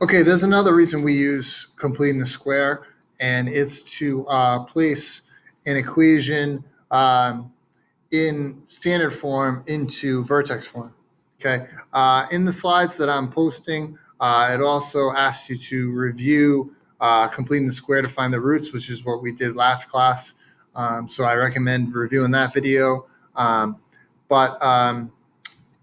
Okay, there's another reason we use completing the square, and it's to place an equation in standard form into vertex form. Okay, in the slides that I'm posting, it also asks you to review completing the square to find the roots, which is what we did last class. So I recommend reviewing that video. But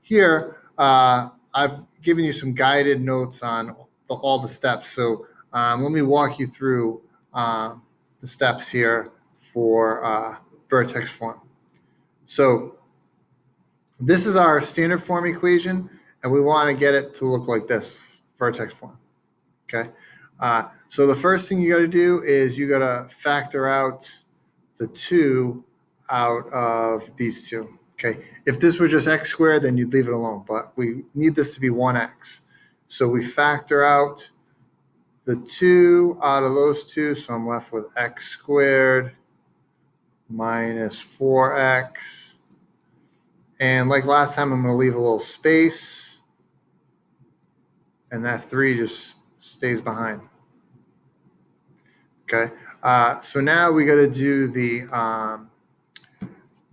here, I've given you some guided notes on all the steps. So let me walk you through the steps here for vertex form. So this is our standard form equation, and we want to get it to look like this, vertex form. Okay. So the first thing you got to do is you got to factor out the 2 out of these two. Okay. If this were just x squared, then you'd leave it alone, but we need this to be 1x. So we factor out the 2 out of those two. So I'm left with x squared minus 4x. And like last time, I'm going to leave a little space. And that 3 just stays behind. Okay. So now we got to do the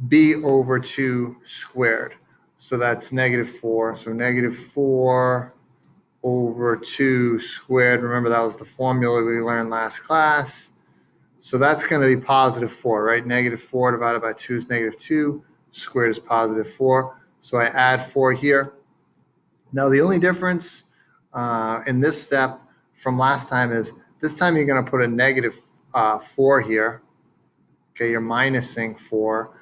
b over 2 squared. So that's -4. So -4 over 2 squared. Remember, that was the formula we learned last class. So that's going to be +4, right? -4 divided by 2 is -2. Squared is +4. So I add 4 here. Now, the only difference in this step from last time is this time you're going to put a -4 here. Okay, you're minusing 4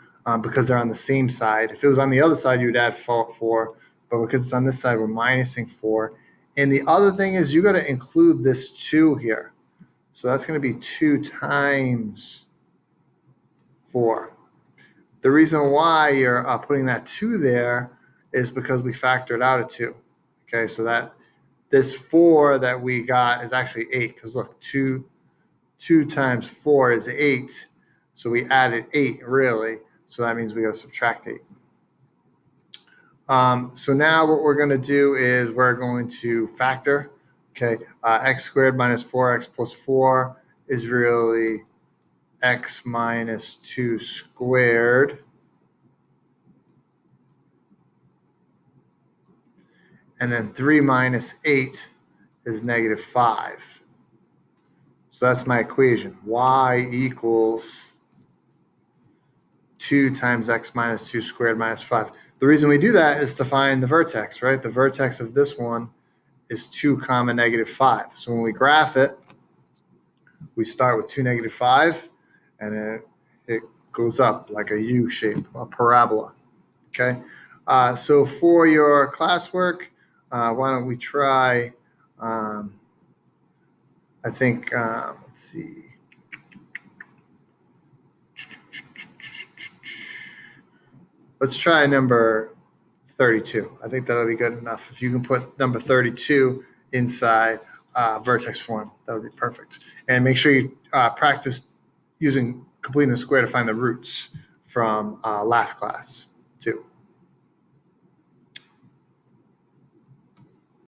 because they're on the same side. If it was on the other side, you'd add 4, but because it's on this side, we're minusing 4. And the other thing is you got to include this 2 here. So that's going to be 2 times 4. The reason why you're putting that 2 there is because we factored out a 2. Okay, so that this 4 that we got is actually 8, because look, 2 times 4 is 8. So we added 8, really. So that means we got to subtract 8. So now what we're going to do is we're going to factor. Okay, x squared minus 4x plus 4 is really x minus 2 squared. And then 3 minus 8 is -5. So that's my equation. Y equals 2 times x minus 2 squared minus 5. The reason we do that is to find the vertex, right? The vertex of this one is 2, -5. So when we graph it, we start with 2, -5, and it goes up like a U shape, a parabola. Okay. So for your classwork, why don't we try, I think, let's see. Let's try number 32. I think that'll be good enough. If you can put number 32 inside vertex form, that would be perfect. And make sure you practice using completing the square to find the roots from last class too.